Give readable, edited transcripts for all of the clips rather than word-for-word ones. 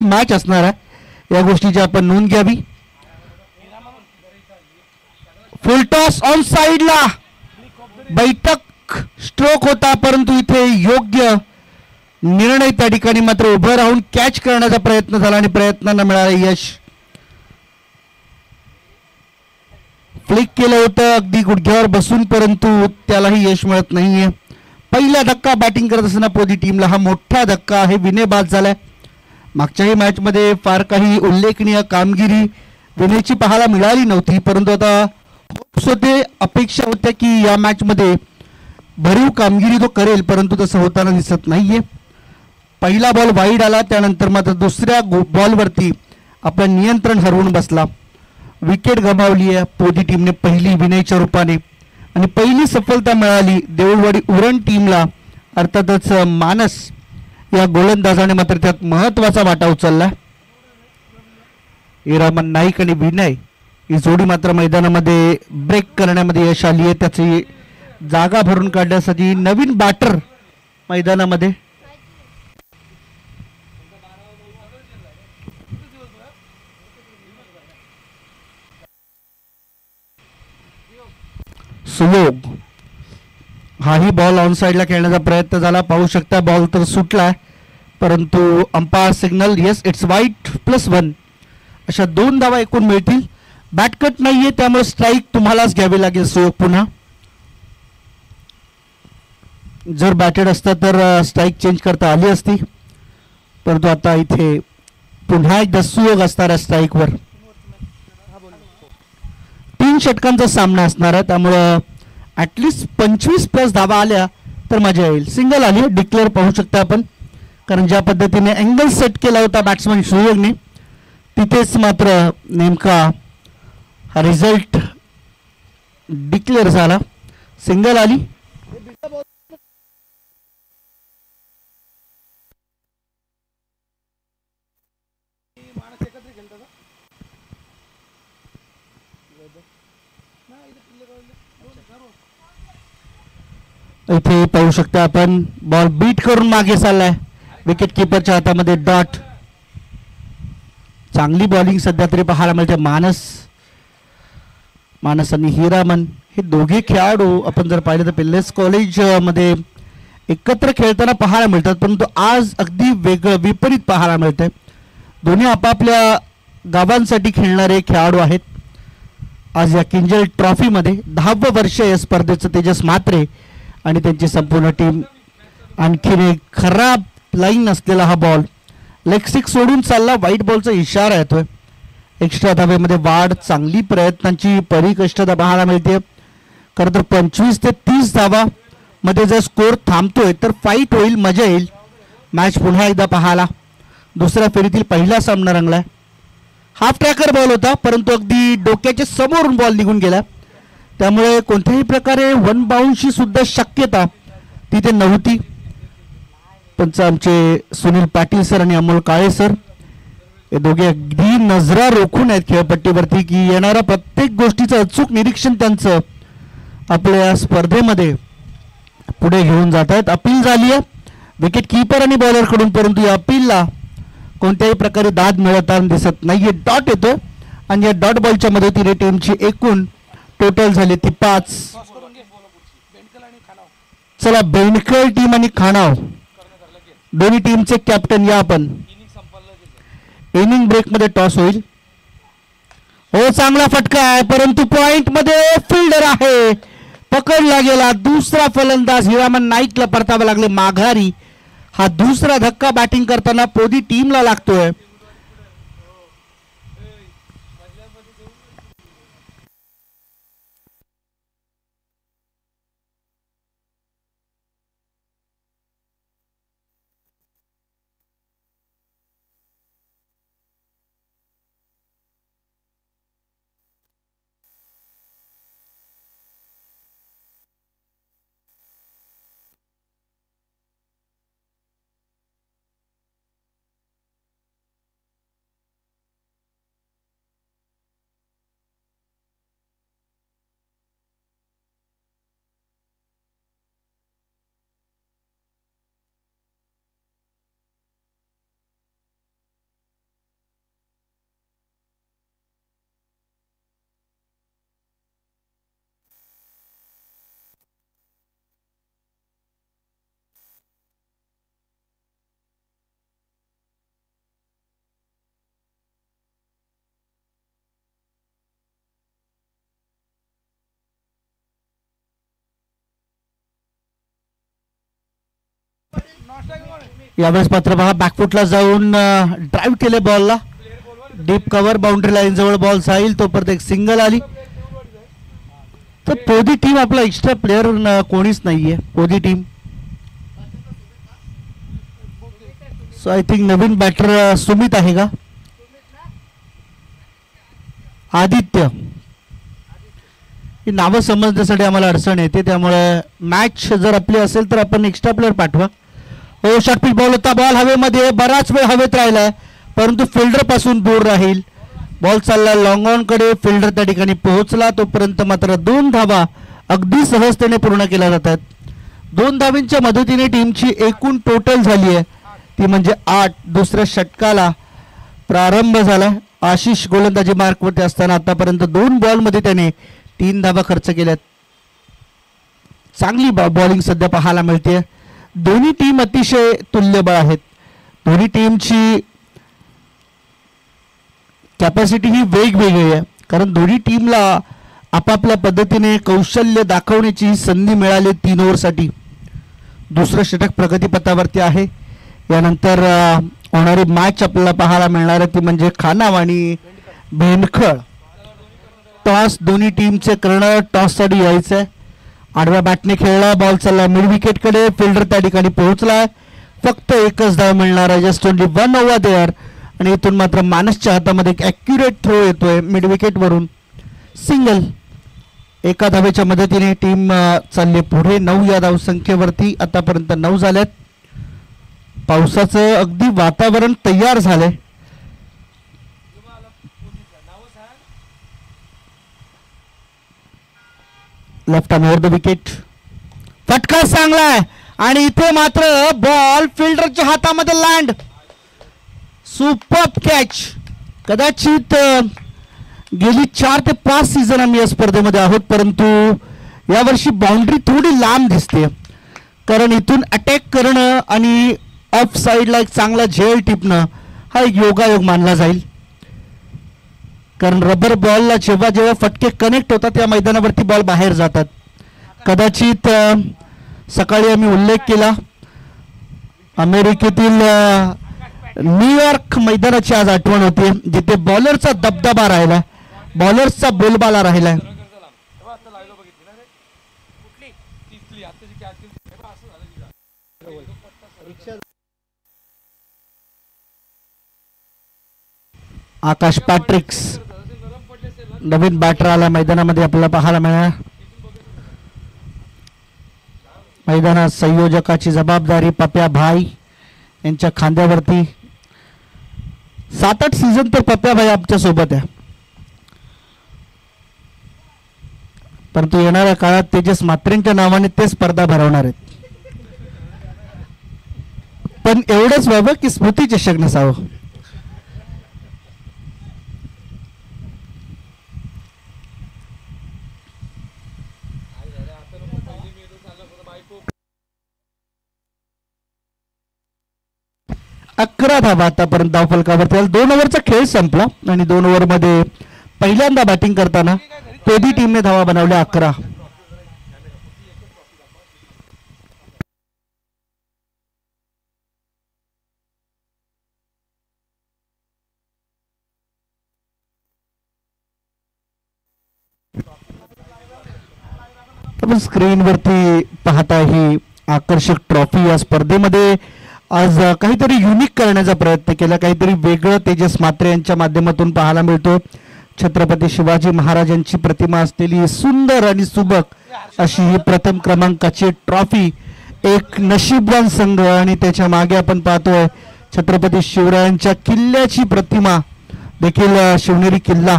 Match असणार आहे या गोष्टीची आपण नोंद घ्यावी. फुलटॉस ऑन साइडला बैठक स्ट्रोक होता परंतु इथे योग्य निर्णय त्या ठिकाणी मात्र उभं राहून कॅच करण्याचा प्रयत्न झाला आणि प्रयत्नांना मिळालं यश. फ्लिक केलं होतं अगदी गुडघ्यावर बसून परंतु त्यालाही यश मिळत नाहीये. पहिला धक्का बॅटिंग करत असताना पोझी टीमला हा मोठा धक्का आहे. विनय बाद झालाय. मागच्याही मॅचमध्ये फार काही उल्लेखनीय कामगिरी विनयची पाहायला मिळाली नव्हती परंतु आता होप्स होते अपेक्षा होत्या की या मॅचमध्ये भरीव कामगिरी तो करेल परंतु तसं होताना दिसत नाहीये. पहिला बॉल वाईड आला त्यानंतर मात्र दुसऱ्या बॉलवरती आपलं नियंत्रण हरवून बसला. विकेट गमावली आहे पोझी टीमने पहिली विनयच्या रूपाने आणि पहिली सफलता मिळाली देऊळवाडी उरण टीमला. अर्थातच मानस या गोलंदाजाने मात्र त्यात महत्वाचा वाटा उचलला. इरामन नाईक आणि विनय ही जोडी मात्र मैदानामध्ये ब्रेक करण्यामध्ये यश आली आहे. त्याची जागा भरून काढण्यासाठी नवीन बॅटर मैदानामध्ये सुयोग. हाही बॉल ऑन साइडला खेळण्याचा प्रयत्न झाला. पाहू शकता बॉल तर सुटला परंतु अंपायर सिग्नल येस इट्स वाईट +1 अशा 2 धावा एकूण मिळतील. बॅटकट नाहीये त्यामुळे स्ट्राईक तुम्हालाच घ्यावी लागेल सुयोग पुन्हा. जर बॅटेड असता तर स्ट्राईक चेंज करता आली असती परंतु आता इथे पुन्हा एकदा सुयोग असणार आहे स्ट्राईकवर. 3 षटकांचा सामना असणार आहे त्यामुळं ॲटलिस्ट 25+ धावा आल्या तर मजा येईल. सिंगल आली डिक्लेअर पाहू शकता आपण कारण ज्या पद्धतीने अँगल सेट केला होता बॅट्समन सुयोगने तिथेच मात्र नेमका हा रिझल्ट डिक्लेअर झाला. सिंगल आली. इथे पाहू शकता आपण बॉल बीट करून मागे चाललाय. विकेट किपरच्या हातामध्ये डॉट. चांगली बॉलिंग सध्या तरी पाहायला मिळते. मानस आणि हिरामन हे दोघे खेळाडू आपण जर पाहिलं तर पिल्लेस कॉलेजमध्ये एकत्र खेळताना पाहायला मिळतात परंतु आज अगदी वेगळं विपरीत पाहायला मिळतंय. दोन्ही आपापल्या गावांसाठी खेळणारे खेळाडू आहेत. आज या किंजल ट्रॉफीमध्ये 10वं वर्ष या स्पर्धेचं तेजस म्हात्रे आणि त्यांची संपूर्ण टीम. आणखीन एक खराब लाईन असलेला हा बॉल लेग सिक्स सोडून चालला. व्हाईट बॉलचा इशारा येतोय. एक्स्ट्रा धाब्यामध्ये वाढ. चांगली प्रयत्नांची परिकष्टता पाहायला मिळते. खरं तर 25 ते 30 धावा मध्ये जर स्कोर थांबतोय तर फाईट होईल. मजा येईल मॅच पुन्हा एकदा पाहायला. दुसऱ्या फेरीतील पहिला सामना रंगलाय. हाफ ट्रॅकर बॉल होता परंतु अगदी डोक्याच्या समोरून बॉल निघून गेला त्यामुळे कोणत्याही प्रकारे 1 बाउंडची सुद्धा शक्यता तिथे नव्हती. पंच आमचे सुनील पाटील सर आणि अमोल काळे सर हे दोघे अगदी नजरा रोखून आहेत खेळपट्टीवरती की येणाऱ्या प्रत्येक गोष्टीचं अचूक निरीक्षण त्यांचं आपल्या स्पर्धेमध्ये पुढे घेऊन जात आहेत. अपील झाली आहे विकेट कीपर आणि बॉलरकडून परंतु या अपीलला कोणत्याही प्रकारे दाद मिळताना दिसत नाहीये. डॉट येतो आणि या डॉट बॉलच्या मदतीने टीमची एकूण टोटल झाली ती 5. चला बेंडकल टीम आणि खानाव दोन्ही टीमचे कॅप्टन या आपण. इनिंग ब्रेक मध्ये टॉस होईल. हो चांगला फटका आहे परंतु पॉइंट मध्ये फिल्डर आहे. पकडला गेला. दुसरा फलंदाज हिरामन नाईकला परतावे लागले माघारी. हा दुसरा धक्का बॅटिंग करताना पोझी टीमला लागतोय. यावेळेस मात्र पहा बॅकफुटला जाऊन ड्राईव्ह केले बॉलला, डीप कव्हर बाउंड्री लाईन जवळ बॉल जाईल तोपर्यंत एक सिंगल आली. तर पोदी टीम आपला एक्स्ट्रा प्लेअर कोणीच नाहीये पोदी टीम. सो आय थिंक नवीन बॅटर सुमित आहे का आदित्य, ही नावं समजण्यासाठी आम्हाला अडचण येते, त्यामुळे मॅच जर आपली असेल तर आपण एक्स्ट्रा प्लेअर पाठवा. हो शॉर्ट पिच बॉल होता, बॉल हवेमध्ये बराच वेळ हवेत राहिलाय परंतु फिल्डर पासून दूर राहील. बॉल चालला लॉंग ऑन कडे, फिल्डर त्या ठिकाणी पोहोचला तोपर्यंत मात्र 2 धावा अगदी सहजतेने पूर्ण केल्या जातात. 2 धावींच्या मदतीने टीमची एकूण टोटल झाली आहे ती म्हणजे 8. दुसऱ्या षटकाला प्रारंभ झाला. आशिष गोलंदाजी मार्कवरती असताना आतापर्यंत 2 बॉलमध्ये त्याने 3 धावा खर्च केल्यात. चांगली बॉलिंग सध्या पाहायला मिळते. दोन्ही टीम अतिशय तुल्यबळ आहेत. दोन्ही टीमची कॅपॅसिटी ही वेगवेगळी आहे कारण दोन्ही टीमला आपापल्या पद्धतीने कौशल्य दाखवण्याची संधी मिळाली 3 ओव्हरसाठी. दुसरं षटक प्रगतीपथावरती आहे. यानंतर होणारी मॅच आपल्याला पाहायला मिळणार आहे ती म्हणजे खानाव आणि भेंडखळ. टॉस दोन्ही टीमचे करणं, टॉससाठी यायचं आहे. आडव्या बॅटने खेळला, बॉल चालला मिड विकेटकडे, फिल्डर त्या ठिकाणी पोहोचलाय. फक्त एकच धाव मिळणार आहे, जस्ट ओनली 1 ओव्हर देअर. आणि इथून मात्र मानसच्या हातामध्ये एक ॲक्युरेट थ्रो येतोय मिड विकेटवरून, सिंगल. एका धावेच्या मदतीने टीम चालली पुढे 9 या धावसंख्येवरती. आतापर्यंत 9 झाल्यात. पावसाचं अगदी वातावरण तयार झालंय. Left arm over the wicket, फटका चांगलाय आणि इथे मात्र बॉल फिल्डरच्या हातामध्ये लँड. Super catch. कदाचित गेली 4 ते 5 सीझन आम्ही या स्पर्धेमध्ये आहोत परंतु यावर्षी बाउंड्री थोडी लांब दिसते कारण इथून अटॅक करणं आणि ऑफ साईडला एक चांगला झेल टिपणं हा एक योगायोग मानला जाईल. कारण रबर बॉलला जेव्हा जेव्हा फटके कनेक्ट होतात या मैदानावरती बॉल बाहेर जातात. कदाचित सकाळी आम्ही उल्लेख केला अमेरिकेतील न्यूयॉर्क मैदानाची आज आठवण होती जिथे बॉलरचा दबदबा राहिला, बॉलर्सचा बोलबाला राहिलाय. आकाश पॅट्रिक्स नवीन बॅटर आला मैदानामध्ये आपल्याला पाहायला मिळाला. मैदानात संयोजकाची जबाबदारी पप्या भाई यांच्या खांद्यावरती. 7-8 सीझन तर पप्या भाई आमच्या सोबत आहे परंतु येणाऱ्या काळात तेजस म्हात्रेंच्या नावाने ते स्पर्धा भरवणार आहेत. पण एवढंच व्हावं की स्मृती चषक नसावं. अकरा धावा आतापर्यंत धावफलकावरती. 2 ओव्हरचा खेळ संपला आणि 2 ओव्हरमध्ये पहिल्यांदा बॅटिंग करताना पेदी टीमने धावा बनवल्या 11. स्क्रीनवरती पाहता ही आकर्षक ट्रॉफी. या स्पर्धेमध्ये आज काहीतरी युनिक करण्याचा प्रयत्न केला, काहीतरी वेगळं तेजस म्हात्रे यांच्या माध्यमातून पाहायला मिळतो. छत्रपती शिवाजी महाराजांची प्रतिमा असलेली सुंदर आणि सुबक अशी ही प्रथम क्रमांकाची ट्रॉफी. एक नशीबवान संघ आणि त्याच्या मागे आपण पाहतोय छत्रपती शिवरायांच्या किल्ल्याची प्रतिमा देखील, शिवनेरी किल्ला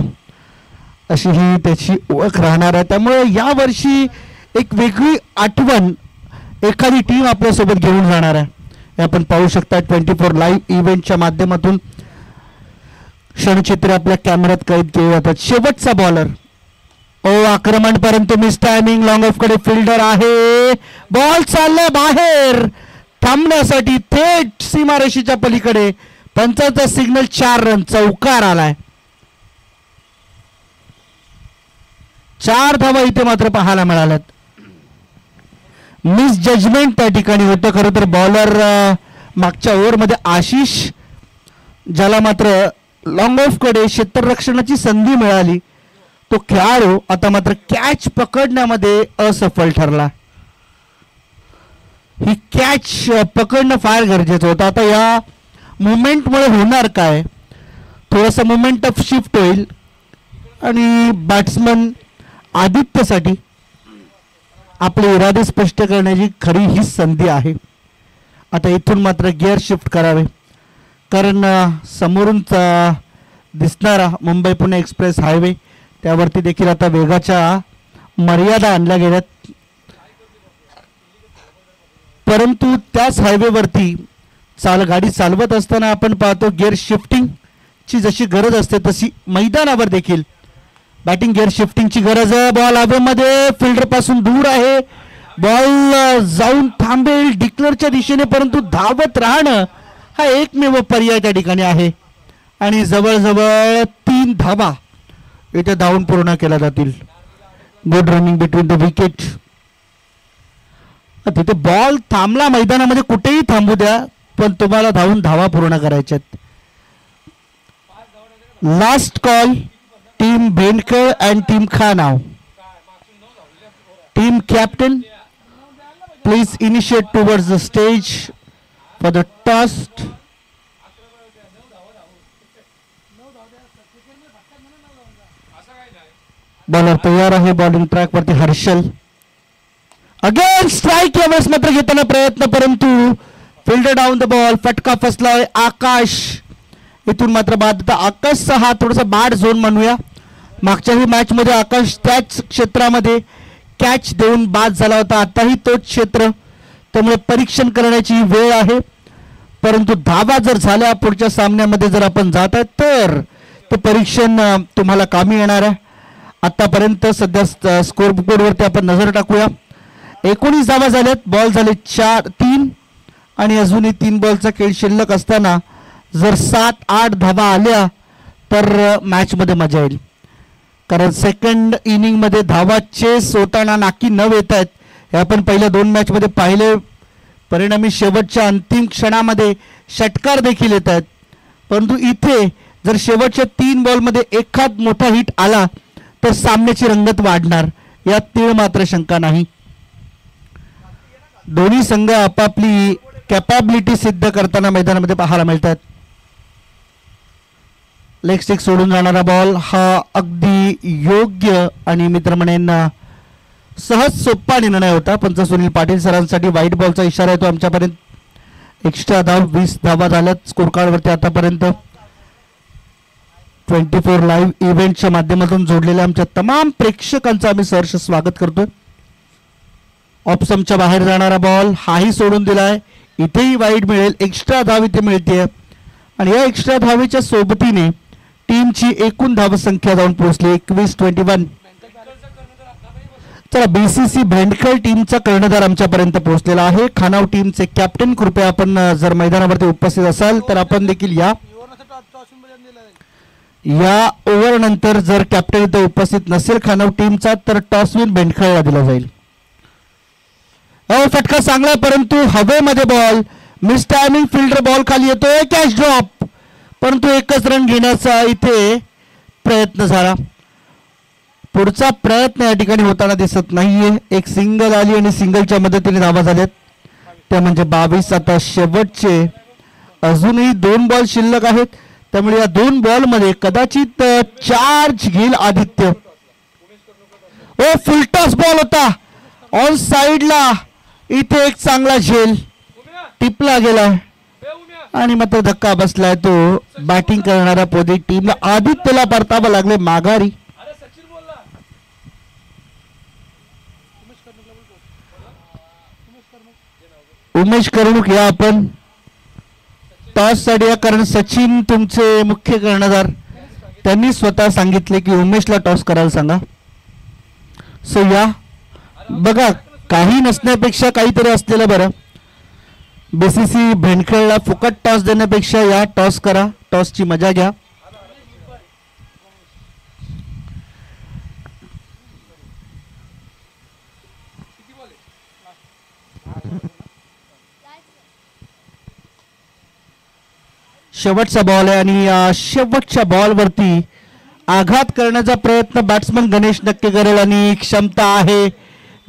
अशी ही त्याची ओळख राहणार आहे. त्यामुळे यावर्षी एक वेगळी आठवण एखादी टीम आपल्यासोबत घेऊन जाणार आहे. आपण पाहू शकता 24 लाईव्ह इव्हेंटच्या माध्यमातून क्षणचित्र आपल्या कॅमेऱ्यात कैद केले जातात. शेवटचा बॉलर आक्रमण परंतु मिस टायमिंग. लॉंग ऑफ कडे फिल्डर आहे, बॉल चाललाय बाहेर थांबण्यासाठी थेट सीमारेषेच्या पलीकडे. पंचाचा सिग्नल 4 रन. चौकार आलाय. 4 धावा इथे मात्र पाहायला मिळाल्यात. मिस जजमेंट त्या ठिकाणी होतं. खरं तर बॉलर मागच्या ओव्हरमध्ये आशिष, ज्याला मात्र लॉंग ऑफ कडे क्षेत्ररक्षणाची संधी मिळाली, तो खेळाडू आता मात्र कॅच पकडण्यामध्ये असफल ठरला. ही कॅच पकडणं फार गरजेचं होतं. आता या मुवमेंटमुळे होणार काय, थोडंसं मुवमेंट ऑफ शिफ्ट होईल आणि बॅट्समन आदित्यसाठी आपले इरादे स्पष्ट करण्याची खरी ही संधी आहे. आता इथून मात्र गिअर शिफ्ट करावे, कारण समोरूनचा दिसणारा मुंबई पुणे एक्सप्रेस हायवे त्यावरती देखील आता वेगाच्या मर्यादा आणल्या गेल्यात. परंतु त्याच हायवेवरती गाडी चालवत असताना आपण पाहतो गिअर शिफ्टिंगची जशी गरज असते तशी मैदानावर देखील बॅटिंग गिअर शिफ्टिंगची गरज आहे. बॉल हवेमध्ये, फिल्डर पासून दूर आहे, बॉल जाऊन थांबेल डिक्लेअरच्या दिशेने, परंतु धावत राहणं हा एकमेव पर्याय त्या ठिकाणी आहे आणि जवळजवळ 3 धावा इथे धावून पूर्ण केल्या जातील. Good running between the wicket. तिथे बॉल थांबला मैदानामध्ये, कुठेही थांबू द्या, पण तुम्हाला धावून धावा पूर्ण करायच्यात. Last call team Bhendkar and team Khanav. Team captain please initiate towards the stage for the toss. Bowler तयार आहे. बॉलिंग ट्रॅक वरती हर्षल. अगेन स्ट्राईक, यावेळेस मात्र घेताना प्रयत्न, परंतु फिल्डर डाऊन द बॉल. फटका फसलाय. आकाश इथून मात्र बाद. आकाशचा हा थोडासा बॅड झोन म्हणूया. मागच्याही मॅच मध्ये आकाश त्याच क्षेत्रामध्ये कॅच देऊन बाद झाला होता. आताही तोच क्षेत्र, त्यामुळे परीक्षण करण्याची वेळ आहे. परंतु धावा जर झाल्या पुढच्या सामन्यामध्ये जर आपण जात आहे तर ते परीक्षण तुम्हाला कामी येणार आहे. आतापर्यंत सध्या स्कोर बोर्डवरती आपण नजर टाकूया. 19 धावा झाल्यात. बॉल झाले 3 आणि अजूनही 3 बॉलचा खेळ शिल्लक असताना जर 7-8 धावा आल्या तर मॅच मध्ये मजा येईल. कारण सेकंड इनिंग मध्ये धावा चेस होताना नाकी न येत आहेत हे आपण पहिल्या 2 मॅच मध्ये पाहिले. परिणामी शेवटच्या अंतिम क्षणामध्ये षटकार देखील येत आहेत. परंतु इथे जर शेवटच्या 3 बॉलमध्ये एखाद मोठा हिट आला तर सामन्याची रंगत वाढणार, यात तीळ मात्र शंका नाही. दोन्ही संघ आपापली कॅपॅबिलिटी सिद्ध करताना मैदानामध्ये पाहायला मिळतात. लेग स्टिक सोडून जाणारा बॉल हा अगदी योग्य आणि मित्र म्हणेन सहज सोपा निर्णय होता. पंच सुनील पाटील सरांसाठी व्हाईट बॉलचा इशारा येतो आमच्यापर्यंत. एक्स्ट्रा धाव 20 धावा झाल्यात स्कोर कार्डवरती आतापर्यंत. 24 लाईव्ह इव्हेंटच्या माध्यमातून जोडलेल्या आमच्या तमाम प्रेक्षकांचं आम्ही सहर्ष स्वागत करतोय. ऑप्शनच्या बाहेर जाणारा बॉल हाही सोडून दिलाय. इथेही वाईट मिळेल. एक्स्ट्रा धाव इथे मिळते आणि या एक्स्ट्रा धावेच्या सोबतीने टीमची एकूण धावसंख्या जाऊन पोहोचली 21-21. चला, बीसीसी भेंडकर टीमचा कर्णधार आमच्यापर्यंत पोहोचलेला आहे. खानाव टीमचे कॅप्टन, कृपया आपण जर मैदानावरती उपस्थित असाल तर आपण देखील या ओव्हर नंतर जर कॅप्टन इथे उपस्थित नसेल खानाव टीमचा तर टॉस विन भेंडखळला दिला जाईल. फटका चांगला, परंतु हवेमध्ये ball miss timing. Fielder ball खाली येतोय. कॅच ड्रॉप, परंतु एकच रन घेण्याचा इथे प्रयत्न झाला. पुढचा प्रयत्न या ठिकाणी होताना दिसत नाहीये. एक सिंगल आली आणि सिंगलच्या मदतीने धावा झाल्यात त्या म्हणजे 22. आता शेवटचे अजूनही 2 बॉल शिल्लक आहेत, त्यामुळे या 2 बॉल मध्ये कदाचित चार्ज घेईल आदित्य. फुल टॉस बॉल होता ऑन साइडला. इथे एक चांगला झेल टिपला गेलाय आणि मात्र धक्का बसलाय तो बॅटिंग करणाऱ्या पोदी टीमला. आदित्यला परतावं लागले माघारी. उमेश कर्णुक या आपण टॉस साठी या, कारण सचिन तुमचे मुख्य कर्णधार त्यांनी स्वतः सांगितले की उमेशला टॉस करायला सांगा. सो या बघा, काही नसण्यापेक्षा काहीतरी असलेलं बरं. बीसीसी भेंडखळला फुकट टॉस देण्यापेक्षा या टॉस करा, टॉसची मजा घ्या. शेवटचा बॉल आहे आणि शेवटच्या बॉलवरती आघात करण्याचा प्रयत्न बॅट्समन गणेश नक्की करेल आणि क्षमता आहे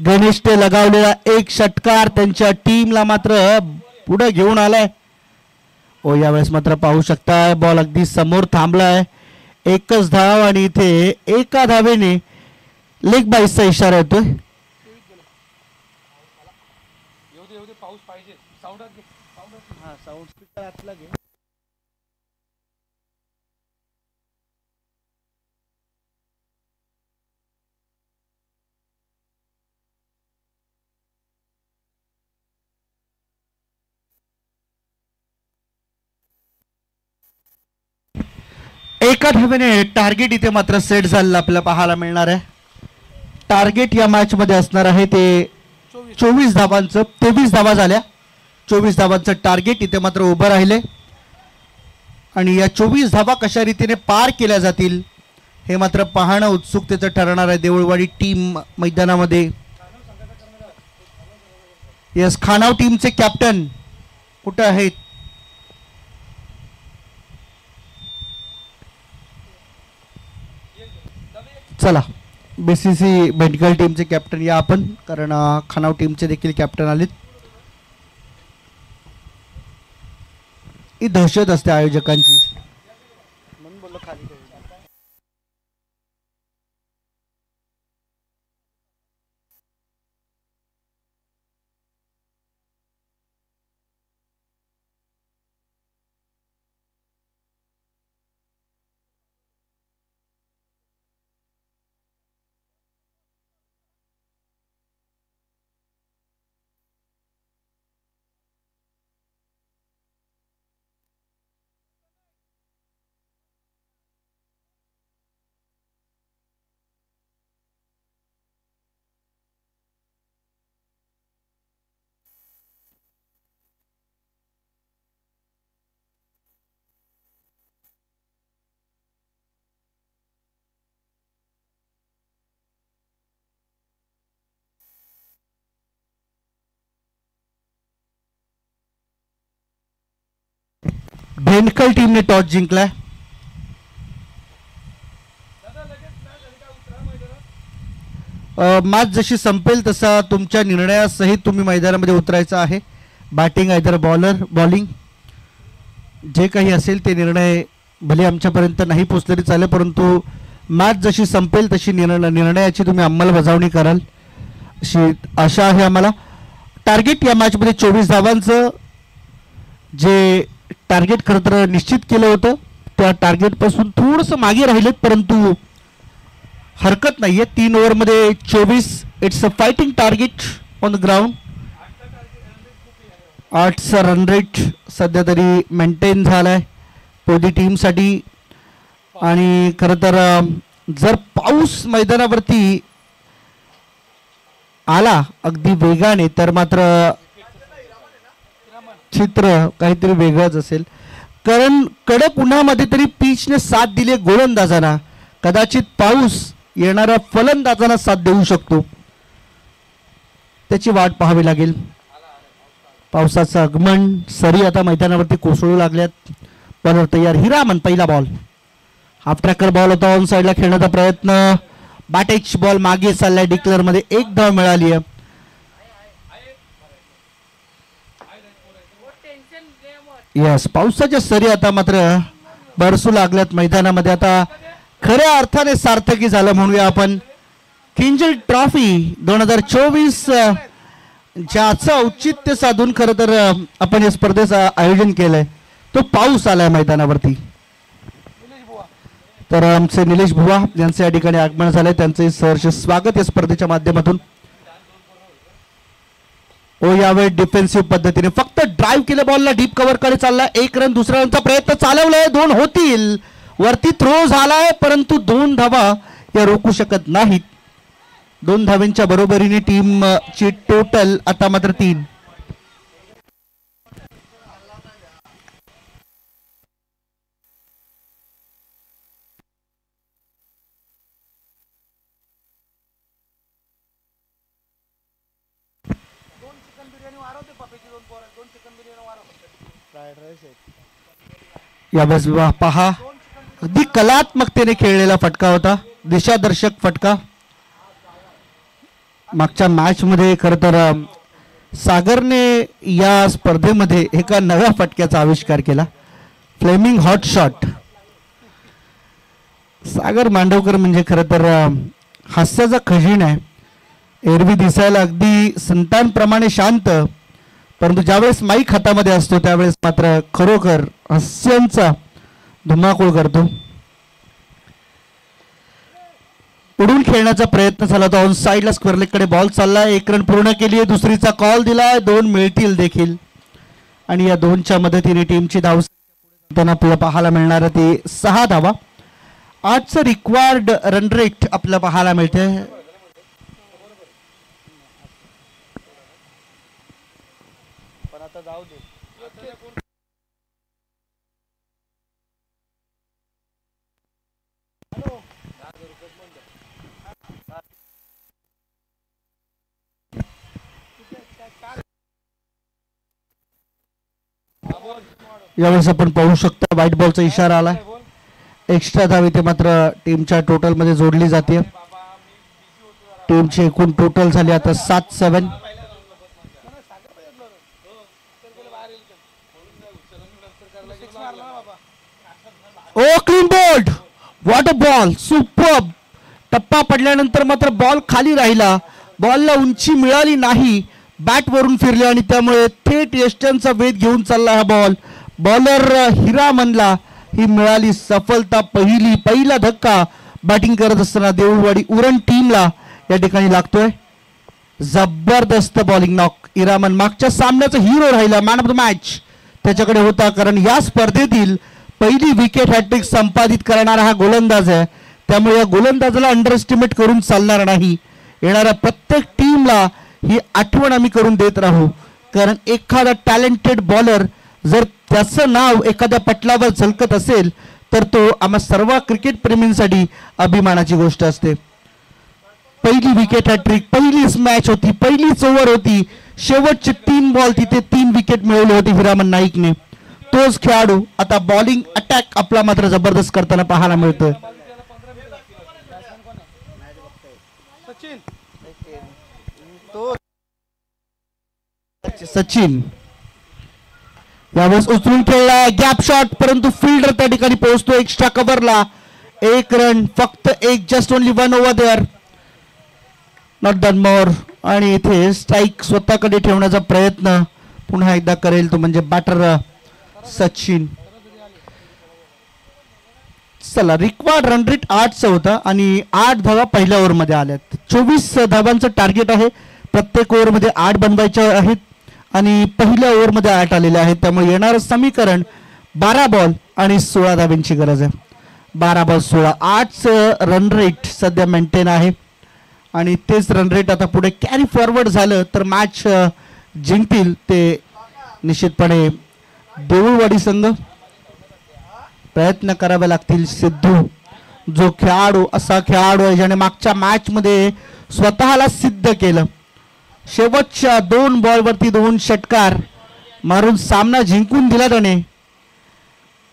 गणेशने लगावलेला एक षटकार त्यांच्या टीमला मात्र पुढे घेऊन आलाय. ओ यावेळेस मात्र पाहू शकताय बॉल अगदी समोर थांबलाय. एकच धाव आणि इथे एका धावेने लेग बाईसचा इशारा येतोय. एका धावेने टार्गेट इथे मात्र सेट झालेलं आपल्याला पाहायला मिळणार आहे. टार्गेट या मॅच मध्ये असणार आहे ते 24 धावांचं. 23 धावा झाल्या. 24 धावांचं टार्गेट इथे मात्र उभं राहिले आणि या 24 धावा कशा रीतीने पार केल्या जातील हे मात्र पाहणं उत्सुकतेचं ठरणार आहे. देऊळवाडी टीम मैदानामध्ये. यस, खानाव टीमचे कॅप्टन कुठे आहेत? चला, बीसीसी मेडिकल टीमचे कॅप्टन या आपण, कारण खानाव टीमचे देखील कॅप्टन आलेत. ही दहशत असते आयोजकांची. म्हणून बोललो खाली. भेंडकल टीमने टॉस जिंकलाय. मॅच जशी संपेल तसा तुमच्या निर्णयासहित तुम्ही मैदानामध्ये उतरायचं आहे. बॅटिंग आयदर बॉलिंग जे काही असेल ते निर्णय भले आमच्यापर्यंत नाही पोचले तरी चालेल, परंतु मॅच जशी संपेल तशी निर्णयाची तुम्ही अंमलबजावणी कराल अशी आशा आहे आम्हाला. टार्गेट या मॅचमध्ये 24 धावांचं जे टार्गेट खरं तर निश्चित केलं होतं त्या टार्गेटपासून थोडंसं मागे राहिलेत, परंतु हरकत नाहीये. 3 ओव्हरमध्ये 24. It's a fighting target on the ground. 8चा रन रेट सध्या तरी मेंटेन झालाय पोदी टीमसाठी. आणि खरं तर जर पाऊस मैदानावरती आला अगदी वेगाने तर मात्र चित्र काहीतरी वेगळंच असेल, कारण कडक उन्हामध्ये तरी पिचने साथ दिली गोलंदाजांना. कदाचित पाऊस येणाऱ्या फलंदाजांना साथ देऊ शकतो, त्याची वाट पाहावी लागेल. पावसाचं आगमन. सरी आता मैदानावरती कोसळू लागल्यात. बॉलर तयार. हिरामन पहिला बॉल. हाफ ट्रॅकर बॉल होता. ऑन साईडला खेळण्याचा प्रयत्न. बॅटेज बॉल मागे चाललाय. डिक्लेअर मध्ये 1 धाव मिळाली आहे. यस, पावसाच्या सरी आता मात्र बरसू लागल्यात मैदानामध्ये. आता खऱ्या अर्थाने सार्थकी झालं म्हणूया आपण. किंजल ट्रॉफी 2024 ज्याचं औचित्य साधून खरं तर आपण या स्पर्धेचं आयोजन केलंय तो पाऊस आलाय मैदानावरती. तर आमचे निलेश बुवा यांचे या ठिकाणी आगमन झालंय. त्यांचे सहर्ष स्वागत या स्पर्धेच्या माध्यमातून. ओ यावेळी डिफेन्सिव्ह पद्धतीने फक्त ड्राईव्ह केले बॉलला. डीप कव्हर कडे चाललाय. 1 रन. दुसऱ्या रनचा प्रयत्न चालवलाय. 2 होतील. वरती थ्रो झालाय परंतु 2 धावा या रोखू शकत नाहीत. 2 धावांच्या बरोबरीने टीम ची टोटल आता मात्र 3. यावेळेस पहा अगदी कलात्मकतेने खेळलेला फटका होता, दिशादर्शक फटका. मागच्या मॅच मध्ये खर तर सागरने या स्पर्धेमध्ये एका नव्या फटक्याचा आविष्कार केला, फ्लेमिंग हॉट शॉट. सागर मांडवकर म्हणजे खर तर हास्याचा खजिना आहे. एरवी दिसायला अगदी संतांप्रमाणे शांत, परंतु ज्यावेळेस माईक हातामध्ये असतो त्यावेळेस मात्र खरोखर हास्यांचा धुमाकूळ करतो. उडून खेळण्याचा प्रयत्न झाला होता, ऑन साईडला स्क्वेअर लेगकडे बॉल चाललाय. 1 रन पूर्ण केली आहे, दुसरीचा कॉल दिलाय, 2 मिळतील देखील. आणि या 2च्या मदतीने टीमची धावसंख्या आपल्याला पाहायला मिळणार ती 6 धावा. 8चं रिक्वायर्ड रन रेट आपल्याला पाहायला मिळते. यावेळेस आपण पाहू शकता व्हाईट बॉलचा इशारा आलाय. एक्स्ट्रा धाव इथे मात्र टीमच्या टोटल मध्ये जोडली जाते. टीमची एकूण टोटल झाली आता 7-7. Oh clean bowled, what a ball, superb. टप्पा पडल्यानंतर मात्र बॉल खाली राहिला, बॉलला उंची मिळाली नाही, बॅट वरून फिरले आणि त्यामुळे थेट यष्ट्यांचा वेध घेऊन चालला हा बॉल. बॉलर हिरामनला ही मिळाली सफलता. पहिला धक्का बॅटिंग करत असताना देऊळवाडी उरण टीमला या ठिकाणी लागतोय. जबरदस्त बॉलिंग नॉक. हिरामन मागच्या सामन्याचा हिरो राहिला, मॅन ऑफ द मॅच त्याच्याकडे होता, कारण या स्पर्धेतील पहिली विकेट हॅट्रिक संपादित करणारा हा गोलंदाज आहे. त्यामुळे या गोलंदाजाला अंडर एस्टिमेट करून चालणार नाही. येणाऱ्या प्रत्येक टीमला ही आठवण आम्ही करून देत राहू, कारण एखादा टॅलेंटेड बॉलर जर त्याचं नाव एखाद्या पटलावर झलकत असेल तर तो आम्हा सर्व क्रिकेट प्रेमींसाठी अभिमानाची गोष्ट असते. पहिली विकेट हॅट्रिक, पहिलीच मॅच होती, पहिलीच ओव्हर होती, शेवटचे 3 बॉल तिथे 3 विकेट मिळवले होते हिरामन नाईकने. तोच खेळाडू आता बॉलिंग अटॅक आपला मात्र जबरदस्त करताना पाहायला मिळतोय. सचिन यावेळेस उचलून खेळला, गॅप शॉट, परंतु फिल्डर त्या ठिकाणी पोहोचतो एक्स्ट्रा कव्हरला. 1 रन, फक्त एक, just only 1 over there, not done more. आणि इथे स्ट्राईक स्वतःकडे ठेवण्याचा प्रयत्न पुन्हा एकदा करेल तो म्हणजे बॅटर सचिन. चला, रिक्वायर्ड रन रेट 8चा होता आणि 8 धावा पहिल्या ओव्हरमध्ये आल्यात. 24 धावांचं टार्गेट आहे. प्रत्येक ओव्हरमध्ये 8 बनवायचे आहेत आणि पहिल्या ओव्हरमध्ये 8 आलेले आहेत. त्यामुळे येणारं समीकरण 12 बॉल आणि 16 धावांची गरज आहे. 12 बॉल 16, 8चं रन रेट सध्या मेंटेन आहे आणि तेच रन रेट आता पुढे कॅरी फॉरवर्ड झालं तर मॅच जिंकतील ते निश्चितपणे देऊळवाडी संघ. प्रयत्न करावे लागतील. सिद्धू जो खेळाडू, असा खेळाडू आहे ज्याने मागच्या मॅच मध्ये स्वतःला सिद्ध केलं. शेवटच्या 2 बॉलवरती 2 षटकार मारून सामना जिंकून दिला त्याने.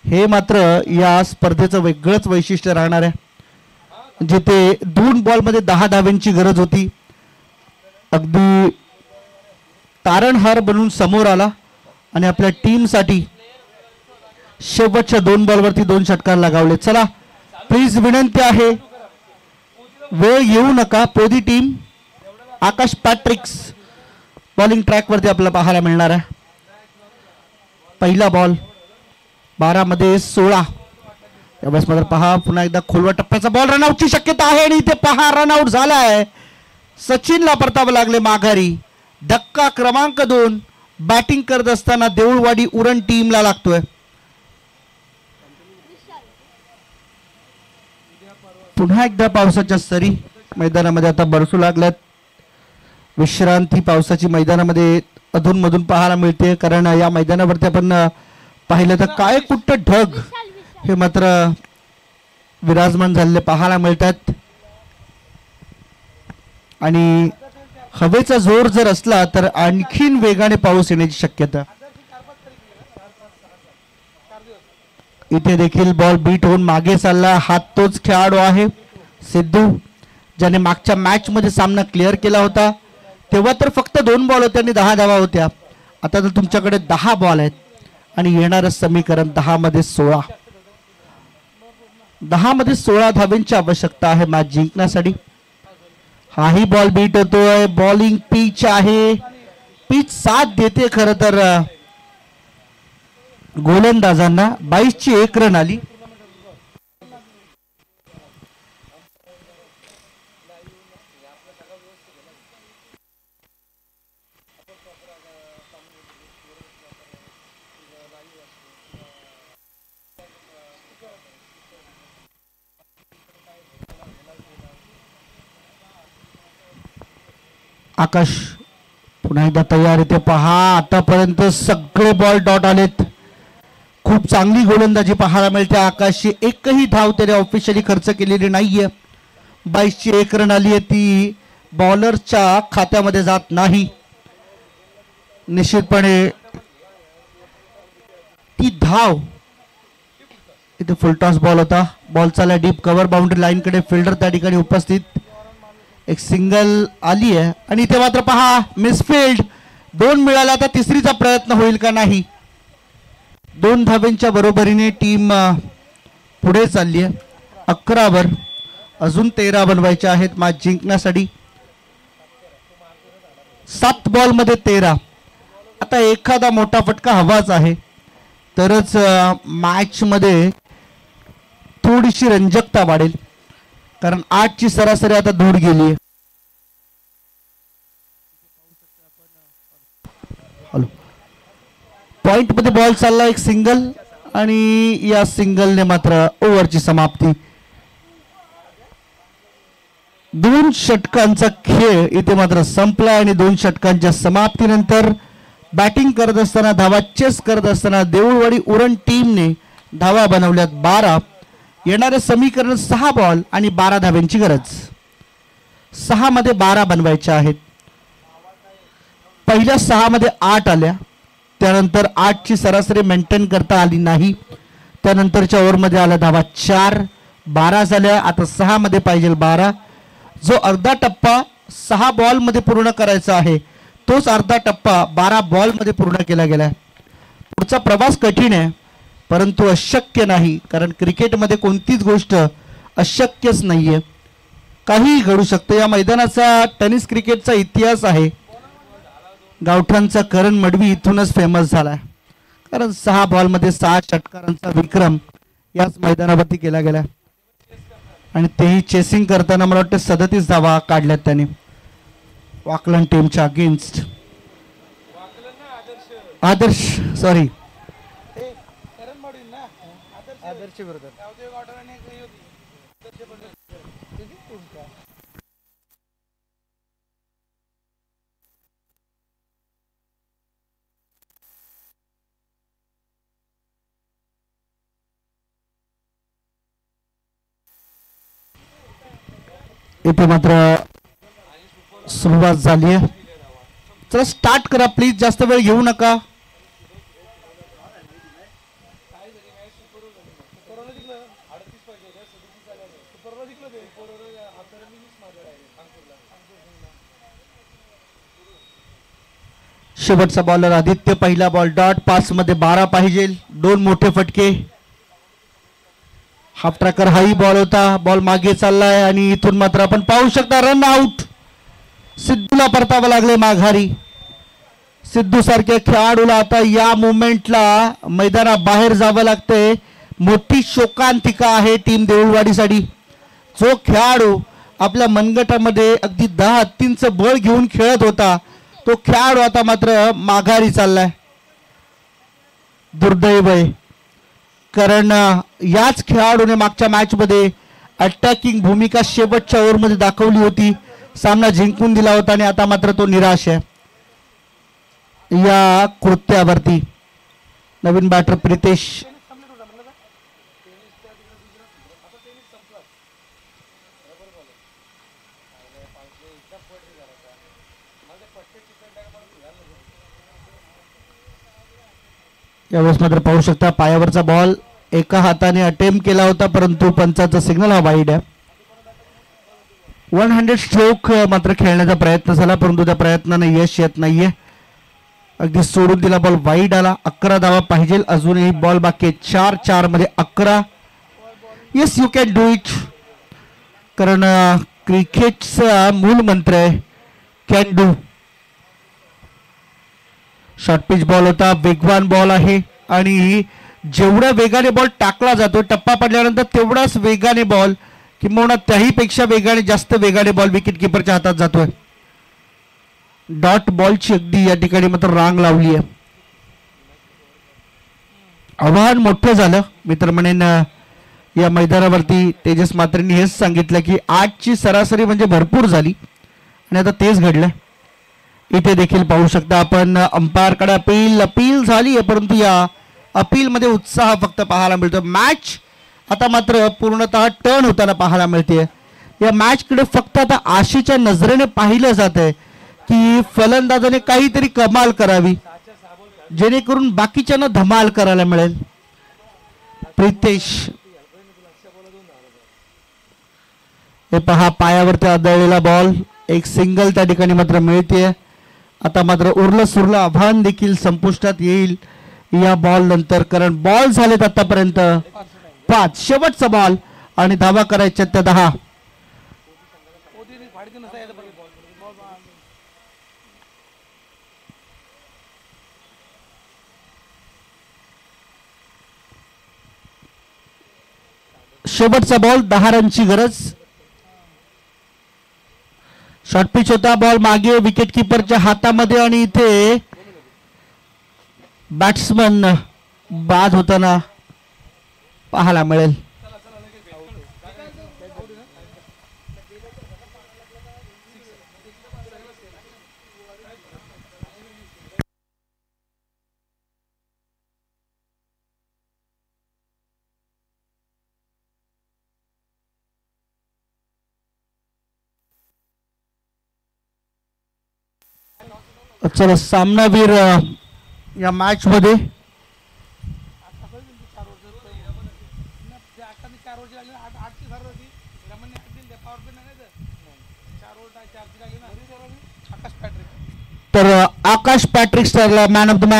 हे मात्र या स्पर्धेचं वेगळंच वैशिष्ट्य राहणार आहे, जिथे 2 बॉलमध्ये 10 धावांची गरज होती. अगदी तारणहार बनून समोर आला आणि आपल्या टीमसाठी शेवटच्या 2 बॉलवरती 2 षटकार लगावले. चला, प्लीज विनंती आहे, वेळ येऊ नका. पोदी टीम आकाश पॅट्रिक्स बॉलिंग ट्रॅक वरती आपल्याला पाहायला मिळणार आहे. पहिला बॉल 12 मध्ये 16. यावेळेस मात्र पहा पुन्हा एकदा खोलवा टप्प्याचा बॉल, रनआउटची शक्यता आहे आणि इथे पहा रनआउट झालाय. सचिनला परतावं लागले माघारी. धक्का क्रमांक 2 बॅटिंग करत असताना देऊळवाडी उरण टीमला लागतोय. पुन्हा एकदा पावसाच्या सरी मैदानामध्ये आता बरसू लागल्यात. विश्रांती पावसाची मैदानामध्ये अधूनमधून पाहायला मिळते, कारण या मैदानावरती आपण पाहिलं तर काय कुठं ढग हे मात्र विराजमान झालेले पाहायला मिळतात. आणि हवेचा जोर जर असला तर आणखीन वेगाने पाऊस येण्याची शक्यता. इथे देखील बॉल बीट होऊन मागे चालला. हा तोच खेळाडू आहे सिद्धू, ज्याने मागच्या मॅच मध्ये सामना क्लिअर केला होता. तेव्हा तर फक्त 2 बॉल होते आणि 10 धावा होत्या. आता तर तुमच्याकडे 10 बॉल आहेत आणि येणारं समीकरण 10 मध्ये 16. 10 मध्ये 16 धाब्यांची आवश्यकता आहे मॅच जिंकण्यासाठी. हाही बॉल बीट होतोय. बॉलिंग पिच आहे, पिच साथ देते खर तर गोलंदाजांना. 22ची 1 रन आली. आकाश पुन्हा एकदा तयार. इथे पहा, आतापर्यंत सगळे बॉल डॉट आलेत. खूप चांगली गोलंदाजी पाहायला मिळते. आकाशची एकही धाव त्याने ऑफिशियली खर्च केलेली नाहीये. 22ची 1 रन आली आहे, ती बॉलरच्या खात्यामध्ये जात नाही. निश्चितपणे ती धाव. इथे फुलटॉस बॉल होता. बॉल चालला डीप कव्हर बाउंड्री लाईन कडे. फिल्डर त्या ठिकाणी उपस्थित. एक सिंगल आली आहे आणि इथे मात्र पहा मिसफिल्ड. 2 मिळाला. आता तिसरीचा प्रयत्न होईल का नाही. 2 धाब्यांच्या बरोबरीने टीम पुढे चालली आहे. 11 वर अजून 13 बनवायचे आहेत मॅच जिंकण्यासाठी. 7 बॉल मध्ये 13. आता एखादा मोठा फटका हवाच आहे तरच मॅच मध्ये थोडीशी रंजकता वाढेल, कारण 8ची सरासरी आता दूर गेली. पॉइंट मध्ये बॉल चालला. एक सिंगल आणि या सिंगलने मात्र ओव्हरची समाप्ती. 2 षटकांचा खेळ इथे मात्र संपला आणि 2 षटकांच्या समाप्तीनंतर बॅटिंग करत असताना, धावा चेस करत असताना देऊळवाडी उरण टीमने धावा बनवल्यात 12. येणारे समीकरण 6 बॉल आणि 12 धाब्यांची गरज. 6 मध्ये 12 बनवायच्या आहेत. पहिल्या 6 मध्ये 8 आल्या, त्यानंतर 8ची सरासरी मेंटेन करता आली नाही. त्यानंतरच्या ओव्हरमध्ये आल्या धावा 4, 12 झाल्या. आता 6 मध्ये पाहिजे 12. जो अर्धा टप्पा 6 बॉल मध्ये पूर्ण करायचा आहे, तोच अर्धा टप्पा 12 बॉल मध्ये पूर्ण केला गेला. पुढचा प्रवास कठीण आहे परंतु अशक्य नाही, कारण क्रिकेटमध्ये कोणतीच गोष्ट अशक्यच नाहीये. काही घडू शकतं. या मैदानाचा टेनिस क्रिकेटचा इतिहास आहे. गावठाणचा करण मडवी इथूनच फेमस झाला, कारण 6 बॉलमध्ये 6 षटकारांचा विक्रम याच मैदानावरती केला गेला आणि तेही चेसिंग करताना मला वाटतं 37 धावा काढल्यात त्यांनी वाकलन टीमच्या अगेन्स्ट. आदर्श सॉरी इथे मात्र सुरुवात झाली आहे. चला स्टार्ट करा प्लीज, जास्त वेळ घेऊ नका. शेवटचा बॉलर आदित्य. पहिला बॉल डॉट. 5 मध्ये 12 पाहिजे. 2 मोठे फटके. हाफ ट्रॅकर हाही बॉल होता. बॉल मागे चाललाय आणि इथून मात्र आपण पाहू शकता रन आउट. सिद्धूला परतावं लागले माघारी. सिद्धू सारख्या खेळाडूला आता या मोमेंटला मैदानाबाहेर जावं लागतंय. मोठी शोकांतिका आहे टीम देऊळवाडीसाठी. जो खेळाडू आपल्या मनगटामध्ये अगदी 10 हत्तींचं बळ घेऊन खेळत होता, तो खेळाडू आता मात्र माघारी चाललाय. दुर्दैव आहे, कारण याच खेळाडूने मागच्या मॅच मध्ये अटॅकिंग भूमिका शेवटच्या ओव्हरमध्ये दाखवली होती, सामना जिंकून दिला होता आणि आता मात्र तो निराश आहे या कृत्यावरती. नवीन बॅटर प्रितेश. यावेळेस मात्र पाहू शकता पायावरचा बॉल एका हाताने अटेम्प्ट केला होता परंतु पंचाचा सिग्नल हा वाईड आहे. 100 स्ट्रोक मात्र खेळण्याचा प्रयत्न झाला परंतु त्या प्रयत्नाने यश येत नाहीये. अगदी सोडून दिला बॉल वाईड आला. 11 धावा पाहिजे अजूनही बॉल बाकी 4-4 मध्ये 11. Yes you can do it कारण क्रिकेटचा मूल मंत्र आहे can do. Short pitch ball होता. वेगवान बॉल आहे आणि जेवढ्या वेगाने बॉल टाकला जातो टप्पा पडल्यानंतर तेवढाच वेगाने बॉल किंवा त्याही पेक्षा वेगाने जास्त वेगाने बॉल विकेट किपरच्या हातात जातोय. डॉट बॉलची अगदी या ठिकाणी मात्र रांग लावली आहे. आव्हान मोठं झालं मी तर म्हणेन या मैदानावरती. तेजस मात्रेंनी हेच सांगितलं की 8ची सरासरी म्हणजे भरपूर झाली आणि आता तेच घडलं. इथे देखील पाहू शकता आपण अंपायरकडे अपील झाली आहे परंतु या अपील मध्ये उत्साह फक्त पाहायला मिळतो. मॅच आता मात्र पूर्णतः टर्न होताना पाहायला मिळते. या मॅच कडे फक्त आता आशेच्या नजरेने पाहिलं जात आहे की फलंदाजाने काहीतरी कमाल करावी जेणेकरून बाकीच्यांना धमाल करायला मिळेल. प्रितेश हे पहा पायावरती आदळलेला बॉल एक सिंगल त्या ठिकाणी मात्र मिळते. आता मात्र उरलं सुरलं आव्हान देखील संपुष्टात येईल या बॉल नंतर कारण बॉल झालेत आतापर्यंत 5. शेवटचा बॉल आणि धावा करायच्या त्या 10. शेवटचा बॉल 10 रनची गरज. शॉर्ट पिच होता. बॉल मागे विकेट किपरच्या हातामध्ये आणि इथे बॅट्समन बाद होताना पाहायला मिळेल. चला सामनावीर या मॅच मध्ये तर आकाश पॅट्रिक स्टारला मॅन ऑफ द मॅच